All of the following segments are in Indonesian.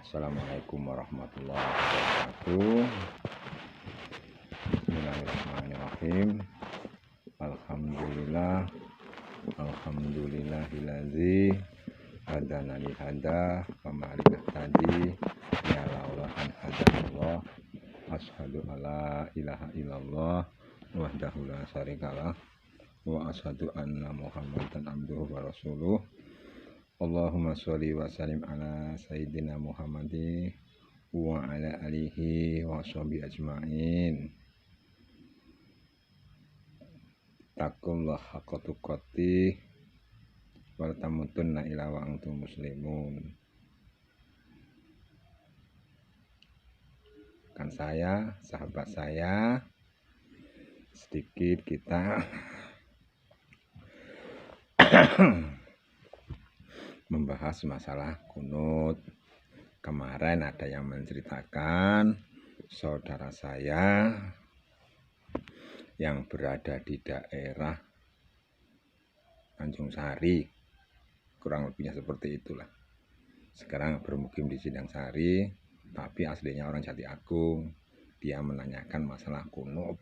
Assalamualaikum warahmatullahi wabarakatuh. Bismillahirrahmanirrahim. Alhamdulillah. Alhamdulillahillazi hadana li hada wa ma tadi ya Allah an hadanallah. Asyhadu alla ilaha illallah wahdahu la syarikalah wa asyhadu anna Muhammadan abduhu wa rasuluh. Allahumma sholli wa sallim ala sayyidina Muhammadin wa ala alihi wa sahbihi ajma'in. Taqullaha haqqa tuqatih wa la tamutunna illa wa antum muslimun. Kan saya, sahabat saya, sedikit kita membahas masalah kunut. Kemarin ada yang menceritakan saudara saya yang berada di daerah Tanjung Sari, kurang lebihnya seperti itulah. Sekarang bermukim di Sindang Sari, tapi aslinya orang Jati Agung. Dia menanyakan masalah kunut.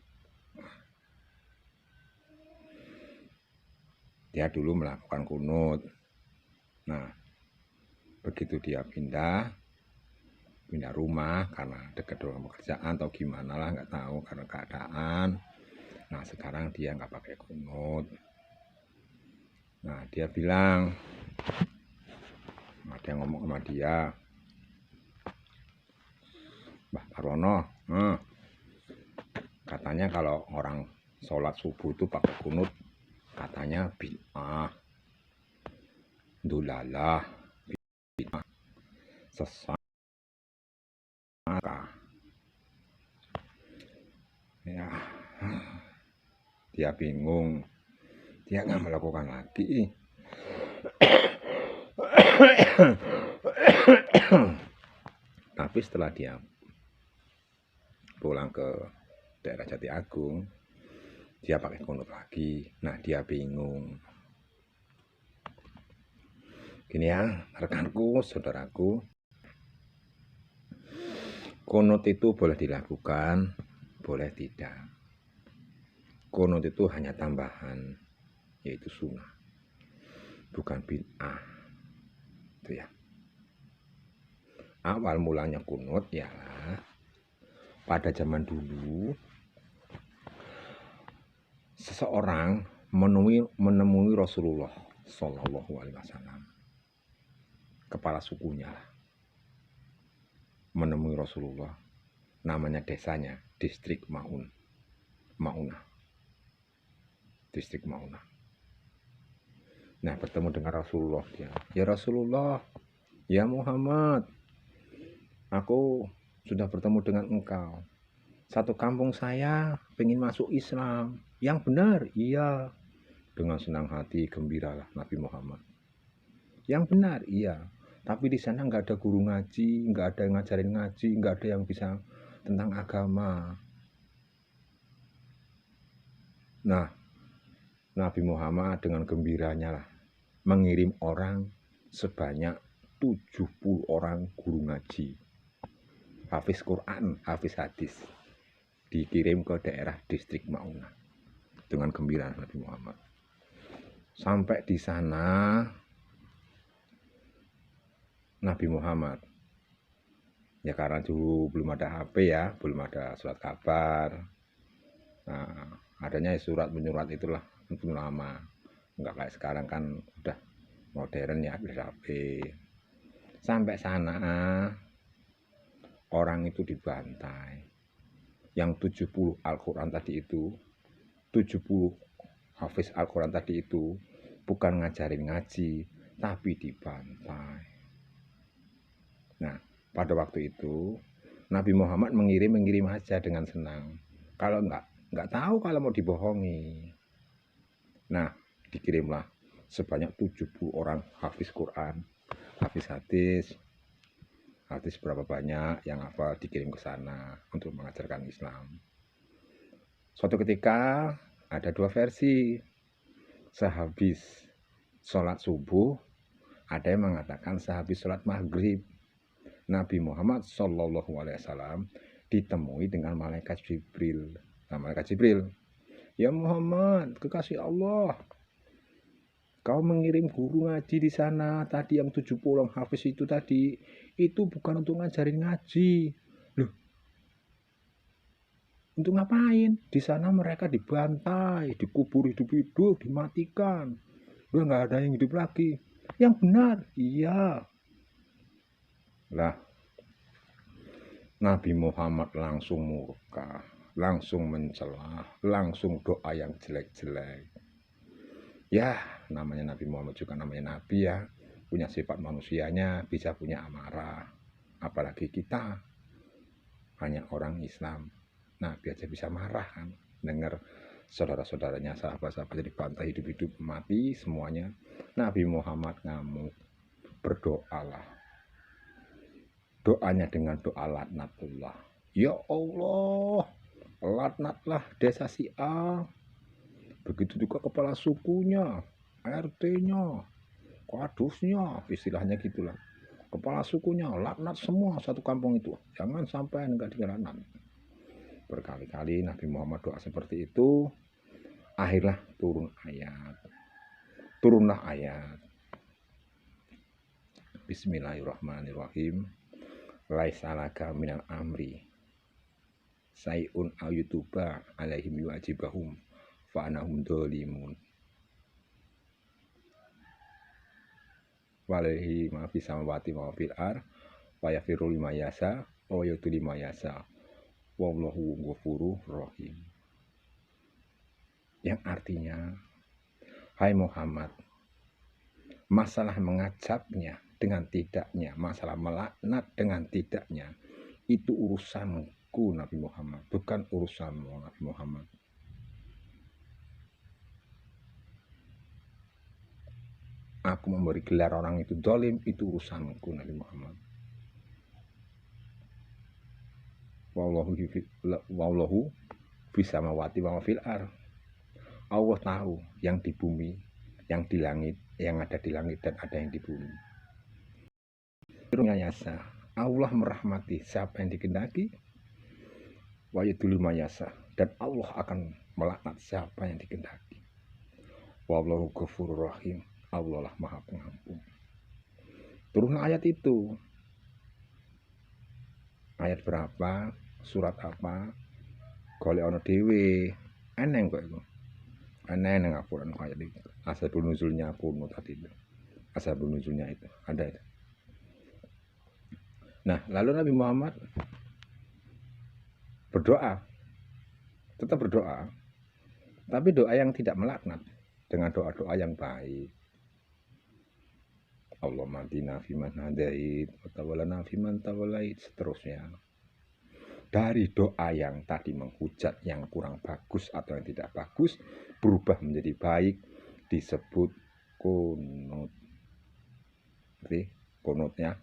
Dia dulu melakukan kunut. Nah, begitu dia pindah rumah karena dekat dengan pekerjaan atau gimana lah, nggak tahu, karena keadaan. Nah, sekarang dia nggak pakai kunut. Nah, dia bilang, ada yang ngomong sama dia, Mbah Parwono, katanya kalau orang sholat subuh itu pakai kunut, katanya bid'ah, dulalah, bid'ah, sesat. Ya, dia bingung, dia nggak melakukan lagi. Tapi setelah dia pulang ke daerah Jati Agung, dia pakai kunut lagi. Nah, dia bingung. Gini ya, rekanku, saudaraku, kunut itu boleh dilakukan, boleh tidak. Kunut itu hanya tambahan, yaitu sunnah, bukan bid'ah. Itu ya. Awal mulanya kunut ialah pada zaman dulu seseorang menemui Rasulullah Shallallahu Alaihi Wasallam, kepala sukunya lah, menemui Rasulullah, namanya desanya distrik Maunah, distrik Maunah. Nah, bertemu dengan Rasulullah, dia, ya Rasulullah, ya Muhammad, aku sudah bertemu dengan engkau. Satu kampung saya pengen masuk Islam. Yang benar? Iya. Dengan senang hati, gembiralah Nabi Muhammad. Yang benar? Iya. Tapi di sana nggak ada guru ngaji, nggak ada yang ngajarin ngaji, nggak ada yang bisa tentang agama. Nah, Nabi Muhammad dengan gembiranya lah mengirim orang sebanyak 70 orang guru ngaji, hafiz Quran, hafiz hadis, dikirim ke daerah distrik Maunah dengan gembira Nabi Muhammad. Sampai di sana Nabi Muhammad, ya karena dulu belum ada HP ya, belum ada surat kabar. Nah, adanya surat menyurat itulah, itu lama. Enggak kayak sekarang kan udah modern ya, bisa HP. Sampai sana orang itu dibantai. Yang 70 Al-Quran tadi itu, 70 hafiz Al-Quran tadi itu bukan ngajarin ngaji, tapi dibantai. Nah, pada waktu itu Nabi Muhammad mengirim aja dengan senang. Kalau nggak tahu kalau mau dibohongi. Nah, dikirimlah sebanyak 70 orang hafiz Quran, hafiz hadis berapa banyak yang hafal, dikirim ke sana untuk mengajarkan Islam. Suatu ketika ada dua versi. Sehabis sholat subuh, ada yang mengatakan sehabis sholat maghrib. Nabi Muhammad Shallallahu Alaihi Wasallam ditemui dengan malaikat Jibril. Nah, malaikat Jibril, ya Muhammad, kekasih Allah, kau mengirim guru ngaji di sana tadi yang 70 orang hafiz itu tadi, itu bukan untuk ngajarin ngaji. Loh, untuk ngapain? Di sana mereka dibantai, dikubur hidup-hidup, dimatikan. Udah nggak ada yang hidup lagi. Yang benar, iya. Lah, Nabi Muhammad langsung murka, langsung mencela, langsung doa yang jelek-jelek. Ya, namanya Nabi Muhammad juga namanya Nabi ya, punya sifat manusianya, bisa punya amarah. Apalagi kita, hanya orang Islam. Nabi aja bisa marah kan, dengar saudara-saudaranya, sahabat-sahabatnya dibantai hidup-hidup, mati semuanya. Nabi Muhammad ngamuk, berdoalah. Doanya dengan doa laknatullah. Ya Allah, laknatlah desa si A. Begitu juga kepala sukunya, RT-nya, kadusnya, istilahnya gitulah. Kepala sukunya, laknat semua satu kampung itu. Jangan sampai enggak dilaknat. Berkali-kali Nabi Muhammad doa seperti itu. Akhirnya turun ayat. Turunlah ayat. Bismillahirrahmanirrahim. Laisa laka minal amri sayun ayutuba alaihim yu'ajibahum fa'anahum dholimun walihi ma fis samawati wa fil ar wa yafiru lima yasa wa yutu lima yasa wallahu ghafurur rahim. Yang artinya, hai Muhammad, masalah mengajabnya dengan tidaknya, masalah melaknat dengan tidaknya, itu urusanku Nabi Muhammad, bukan urusanmu Nabi Muhammad. Aku memberi gelar orang itu zalim, itu urusanku Nabi Muhammad. Wallahu fis samawati wa fil ar. Allah tahu yang di bumi, yang di langit, yang ada di langit dan ada yang di bumi. Yasa, Allah merahmati siapa yang dikehendaki, wa yudhillu mayasa, dan Allah akan melaknat siapa yang dikehendaki. Wallahu ghafurur rahim, Allah lah Maha Pengampun. Turun ayat itu. Ayat berapa? Surat apa? Golek ana dhewe. Eneng kok itu. Eneng nang Al-Qur'an ayat itu. Asbabun nuzulnya kuno tadi itu. Asbabun nuzulnya itu ada itu. Nah, lalu Nabi Muhammad berdoa, tetap berdoa, tapi doa yang tidak melaknat, dengan doa-doa yang baik. Allahumma hdina fiman hadait, wa tawallana fiman tawallait, seterusnya. Dari doa yang tadi menghujat, yang kurang bagus atau yang tidak bagus, berubah menjadi baik, disebut kunut. Berarti kunutnya.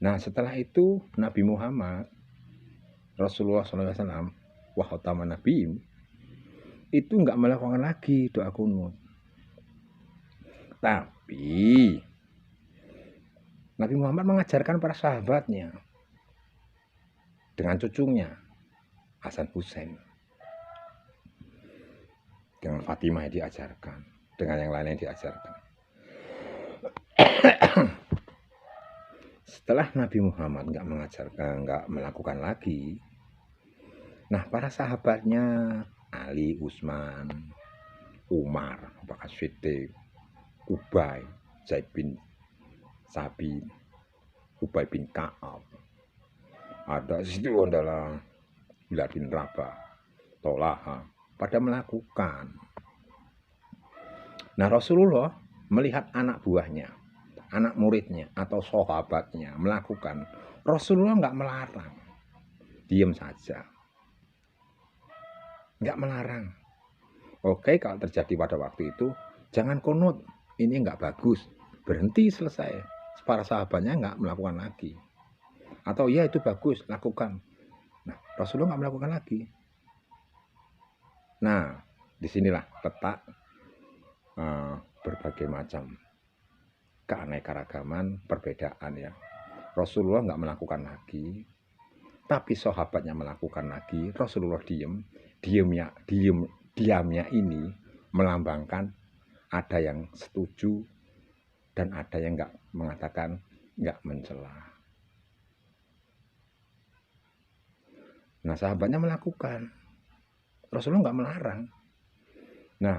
Nah, setelah itu Nabi Muhammad Rasulullah SAW wa khataman nabiyyin itu enggak melakukan lagi doa kunut. Tapi Nabi Muhammad mengajarkan para sahabatnya dengan cucunya Hasan Husain, dengan Fatimah yang diajarkan, dengan yang lain yang diajarkan. Setelah Nabi Muhammad nggak mengajarkan, nggak melakukan lagi, nah para sahabatnya Ali, Utsman, Umar, Bakar Siddiq, Ubay, Zaid bin Sabit, Ubay bin Ka'ab, ada situ adalah Bilal bin Rabah, Tolaha, pada melakukan. Nah Rasulullah melihat anak buahnya, anak muridnya atau sahabatnya melakukan, Rasulullah nggak melarang, diam saja, nggak melarang. Oke, kalau terjadi pada waktu itu, jangan kunut, ini nggak bagus, berhenti, selesai. Para sahabatnya nggak melakukan lagi. Atau ya itu bagus, lakukan. Nah, Rasulullah nggak melakukan lagi. Nah, disinilah letak berbagai macam keanekaragaman, perbedaan ya. Rasulullah nggak melakukan lagi, tapi sahabatnya melakukan lagi. Rasulullah diamnya ini melambangkan ada yang setuju dan ada yang nggak mengatakan, nggak mencela. Nah, sahabatnya melakukan, Rasulullah nggak melarang. Nah,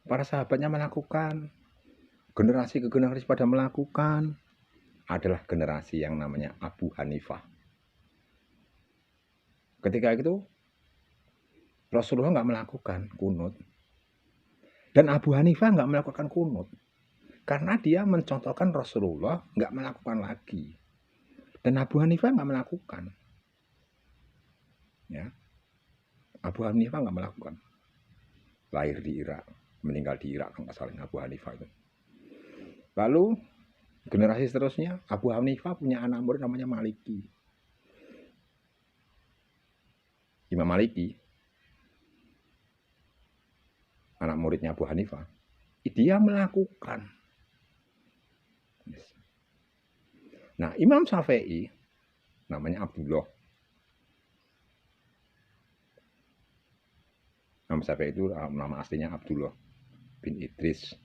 para sahabatnya melakukan, generasi ke generasi pada melakukan, adalah generasi yang namanya Abu Hanifah. Ketika itu Rasulullah nggak melakukan kunut, dan Abu Hanifah nggak melakukan kunut, karena dia mencontohkan Rasulullah nggak melakukan lagi, dan Abu Hanifah nggak melakukan. Ya, Abu Hanifah nggak melakukan. Lahir di Irak, meninggal di Irak kalau nggak salah Abu Hanifah itu. Lalu generasi seterusnya Abu Hanifah punya anak murid namanya Maliki. Imam Maliki, anak muridnya Abu Hanifah, dia melakukan. Nah, Imam Syafi'i namanya Abdullah. Imam Syafi'i itu nama aslinya Abdullah bin Idris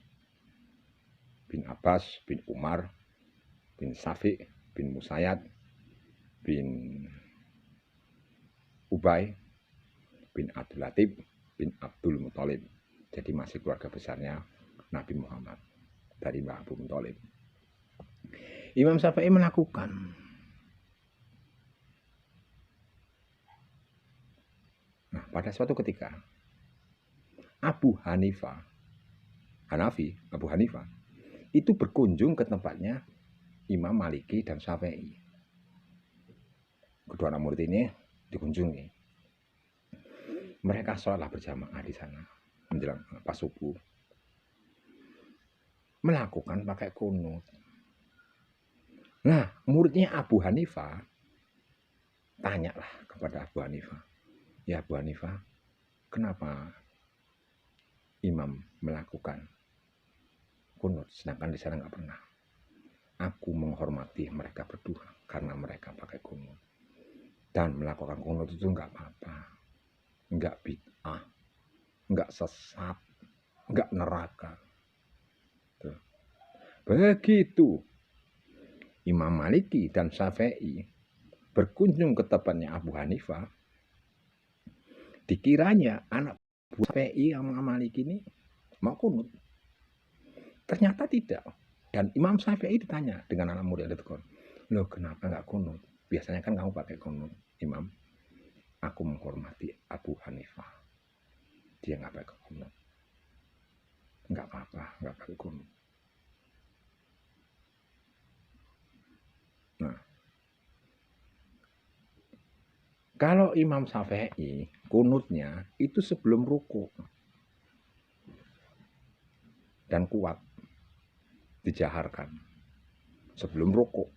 bin Abbas bin Umar bin Syafi' bin Musayyad bin Ubay bin Abdul Latif bin Abdul Muthalib. Jadi masih keluarga besarnya Nabi Muhammad dari Mbah Abu Muthalib. Imam Syafi'i melakukan. Nah, pada suatu ketika Abu Hanifah itu berkunjung ke tempatnya Imam Maliki dan Syafi'i. Kedua anak murid ini dikunjungi. Mereka sholatlah berjamaah di sana menjelang pas subuh. Melakukan pakai kunut. Nah, muridnya Abu Hanifah tanyalah kepada Abu Hanifah, ya Abu Hanifah, kenapa imam melakukan kunut sedangkan di sana nggak pernah? Aku menghormati mereka berdua karena mereka pakai kunut, dan melakukan kunut itu nggak apa-apa, nggak bid'ah, nggak sesat, nggak neraka. Tuh. Begitu Imam Maliki dan Syafi'i berkunjung ke tempatnya Abu Hanifah, dikiranya anak buah Syafi'i sama Maliki ini mau kunut. Ternyata tidak. Dan Imam Syafi'i ditanya dengan anak murid itu, loh kenapa nggak kunut? Biasanya kan kamu pakai kunut, Imam. Aku menghormati Abu Hanifah. Dia nggak pakai kunut. Nggak apa-apa, nggak pakai kunut. Nah, kalau Imam Syafi'i kunutnya itu sebelum ruku dan kuat dijaharkan sebelum ruku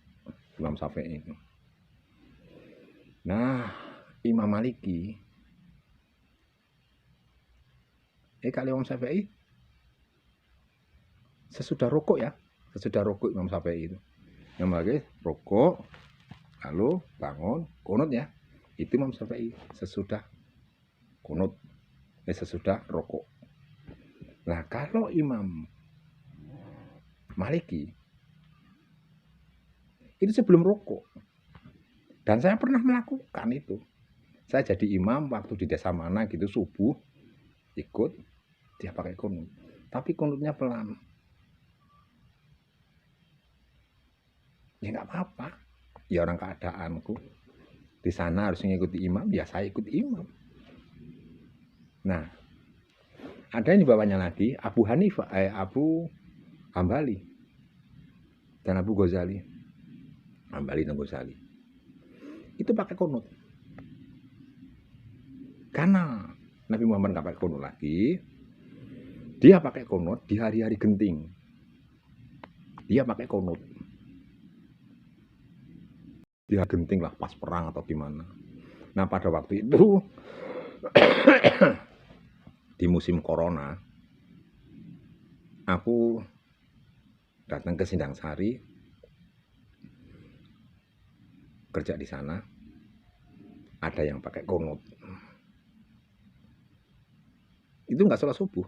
Imam Syafi'i itu. Nah, Imam Maliki kalau Imam Syafi'i sesudah ruku ya, sesudah ruku Imam Syafi'i itu. Yang lagi ruku lalu bangun kunut ya. Itu Imam Syafi'i sesudah kunut, sesudah ruku. Nah, kalau Imam Maliki itu sebelum ruku. Dan saya pernah melakukan itu. Saya jadi imam waktu di desa mana gitu subuh ikut dia pakai kunut. Tapi kunutnya pelan. Ya nggak apa-apa. Ya orang keadaanku di sana harus mengikuti imam, ya saya ikut imam. Nah, ada yang dibawanya lagi Abu Hanifah, Abu Hambali dan Abu Ghazali. Hambali dan Ghazali. Itu pakai kunut. Karena Nabi Muhammad nggak pakai kunut lagi, dia pakai kunut di hari-hari genting. Dia pakai kunut. Dia genting lah pas perang atau gimana. Nah pada waktu itu di musim corona, aku datang ke Sindang Sari, kerja di sana, ada yang pakai kunut. Itu nggak sholat subuh,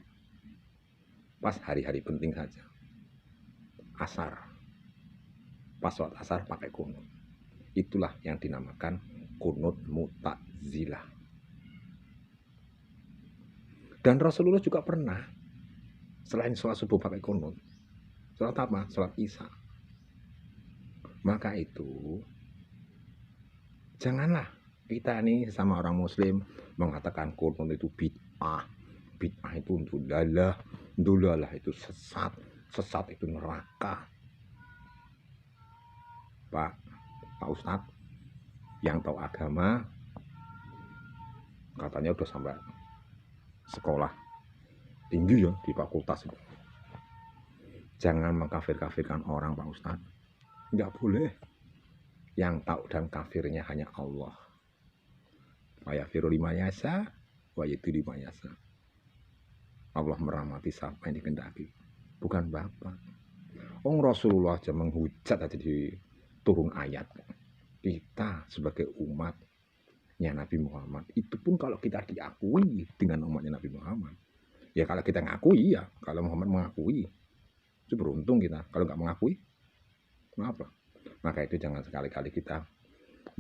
pas hari-hari penting saja. Asar, pas sholat asar pakai kunut. Itulah yang dinamakan kunut mu'tazilah. Dan Rasulullah juga pernah, selain sholat subuh pakai kunut, sholat apa? Sholat isya. Maka itu, janganlah kita nih sama orang muslim mengatakan kunut itu bid'ah. Bid'ah itu dulalah itu sesat. Sesat itu neraka. Pak Ustadz yang tahu agama katanya udah sampai sekolah tinggi ya di fakultas itu. Jangan mengkafir-kafirkan orang, Pak Ustadz. Nggak boleh. Yang tahu dan kafirnya hanya Allah. Wa yafiru lima yasa, wa yaitu lima yasa. Allah merahmati siapa yang dikehendaki, bukan Bapak. Rasulullah aja menghujat aja di turun ayat. Kita sebagai umatnya Nabi Muhammad, itu pun kalau kita diakui dengan umatnya Nabi Muhammad. Ya kalau kita ngakui ya, kalau Muhammad mengakui, itu beruntung kita. Kalau nggak mengakui, apa? Maka itu jangan sekali-kali kita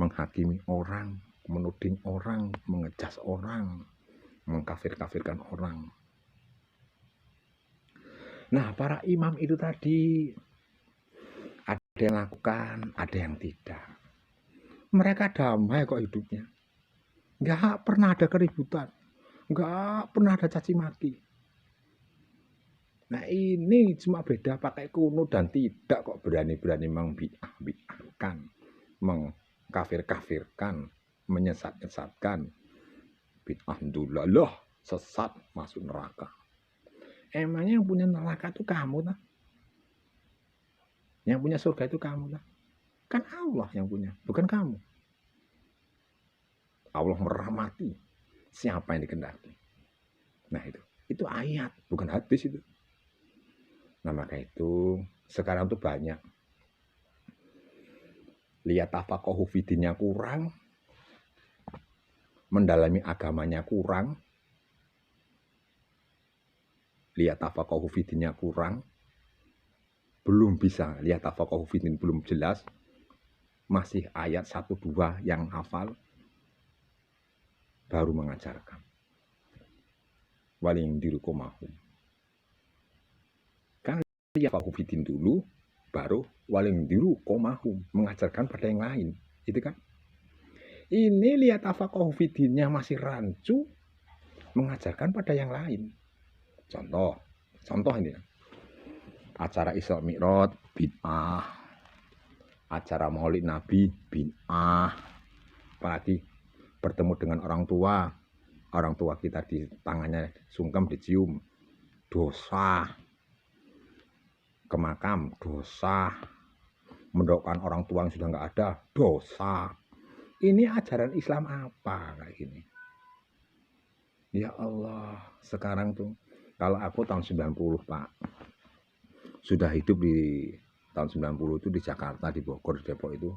menghakimi orang, menuding orang, mengejas orang, mengkafir-kafirkan orang. Nah, para imam itu tadi ada yang lakukan, ada yang tidak. Mereka damai kok hidupnya. Nggak pernah ada keributan. Nggak pernah ada caci maki. Nah ini cuma beda pakai kunut dan tidak kok berani-berani membid'ahkan, mengkafir-kafirkan, menyesat-nyesatkan. Bid'ah dulalah, sesat, masuk neraka. Emangnya yang punya neraka itu kamu tak? Yang punya surga itu kamu tak? Kan Allah yang punya, bukan kamu. Allah merahmati siapa yang dikehendaki. Nah itu ayat, bukan hadis itu. Nah maka itu sekarang tuh banyak lihat tafaqahu fidinya kurang, mendalami agamanya kurang, lihat tafaqahu fidinya kurang, belum bisa lihat tafaqahu fidin, belum jelas, masih ayat 1-2 yang hafal, baru mengajarkan. Waling dirukomahum. Ya Pak Hufidin dulu, baru waling diru komahum, mengajarkan pada yang lain, itu kan? Ini lihat tafaqahu fidinnya masih rancu, mengajarkan pada yang lain. Contoh ini, acara Isra Mi'raj bid'ah, acara Maulid Nabi bid'ah, apalagi bertemu dengan orang tua kita di tangannya sungkem dicium, dosa. Ke makam, dosa. Mendoakan orang tua yang sudah nggak ada, dosa. Ini ajaran Islam apa kayak gini? Ya Allah, sekarang tuh, kalau aku tahun 90 Pak, sudah hidup di tahun 90 itu di Jakarta, di Bogor, di Depok itu.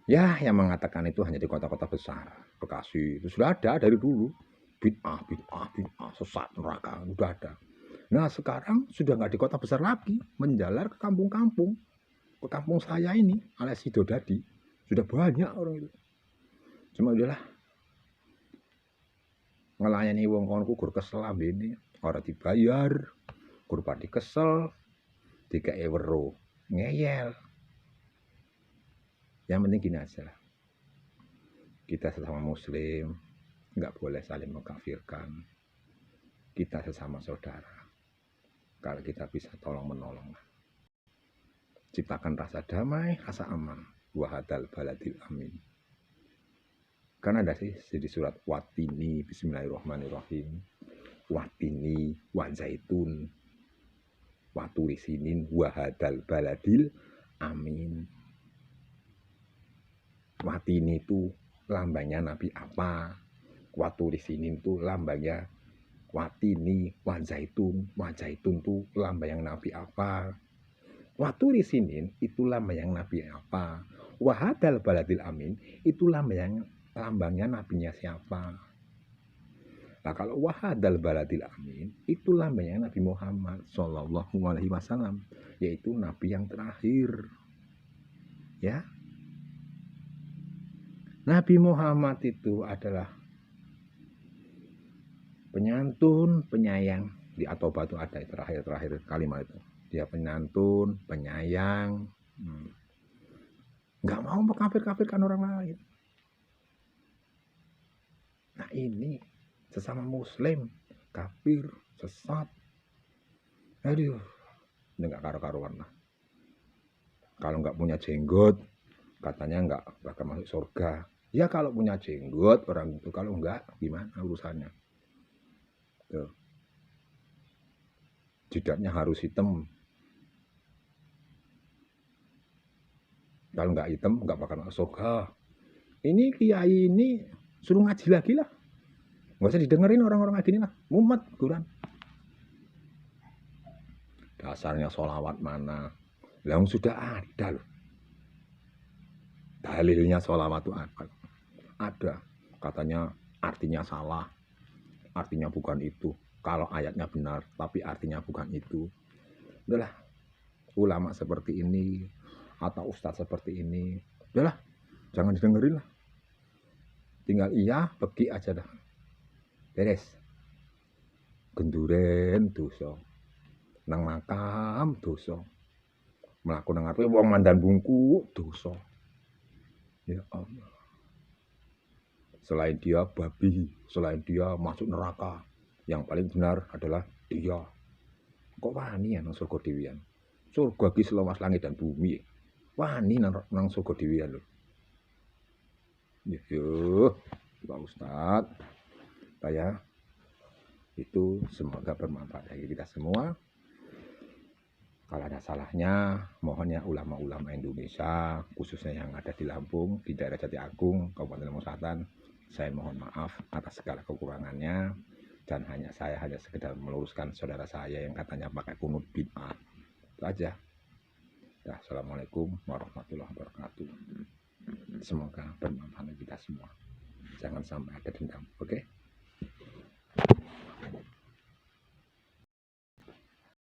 Ya, yang mengatakan itu hanya di kota-kota besar. Bekasi, itu sudah ada dari dulu. Bid'ah, sesat, neraka, udah ada. Nah sekarang sudah nggak di kota besar lagi, menjalar ke kampung-kampung, ke kampung saya ini, alias Sidodadi, sudah banyak orang itu. Cuma udahlah, ngelayani wong konku gur kesel ini, orang dibayar, gur pati kesel, 3 euro, ngeyel. Yang penting gini aja lah, kita sesama muslim, nggak boleh saling mengkafirkan, kita sesama saudara. Kalau kita bisa tolong-menolong, ciptakan rasa damai, rasa aman. Wahadal baladil amin. Kan ada sih di surat Watini, bismillahirrahmanirrahim. Watini, wazaitun, waturisinin, wahadal baladil amin. Watini itu lambangnya Nabi apa? Waturisinin itu lambangnya Watini, wazaitun tuh lambang yang Nabi apa? Waturi sinin itu lambang Nabi apa? Wahadal baladil amin itu lambangnya nabinya siapa? Nah kalau wahadal baladil amin itu lambangnya Nabi Muhammad Shallallahu Alaihi Wasallam, yaitu nabi yang terakhir. Ya, Nabi Muhammad itu adalah penyantun, penyayang. Di At-Taubah itu ada terakhir kalimat itu. Dia penyantun, penyayang. Nggak mau mengkafir-kafirkan orang lain. Nah ini sesama muslim, kafir, sesat. Aduh, ini nggak karu-karuan lah. Kalau nggak punya jenggot, katanya nggak bakal masuk surga. Ya kalau punya jenggot orang itu, kalau nggak gimana urusannya? Tuh. Jidatnya harus hitam. Kalau nggak hitam nggak bakal masuk surga. Ini kiai ini suruh ngaji lagi lah. Nggak usah didengerin orang-orang kayak gini lah. Mumet Quran. Dasarnya sholawat mana? Yang sudah ada loh. Dalilnya sholawat itu ada. Katanya artinya salah. Artinya bukan itu. Kalau ayatnya benar, tapi artinya bukan itu. Udahlah, ulama seperti ini atau ustadz seperti ini, udahlah, jangan didengerin lah. Tinggal iya, pergi aja dah. Beres. Genduren dosa. Nang makam dosa. Melaku nang ngarepe wong mandan bungku dosa. Ya Allah. Selain dia babi, selain dia masuk neraka, yang paling benar adalah dia. Kok wani ya nang surga dewian? Surga ki seluas langit dan bumi. Wani nang surga dewian lho. Yo, Pak Ustadz. Saya itu semoga bermanfaat bagi kita semua. Kalau ada salahnya, mohon ya ulama-ulama Indonesia, khususnya yang ada di Lampung, di daerah Jati Agung, Kabupaten Lampung Selatan, saya mohon maaf atas segala kekurangannya, dan saya hanya sekedar meluruskan saudara saya yang katanya pakai kunut bid'ah. Itu aja. Ya, Assalamualaikum warahmatullahi wabarakatuh. Semoga bermanfaat bagi kita semua. Jangan sampai ada dendam, oke?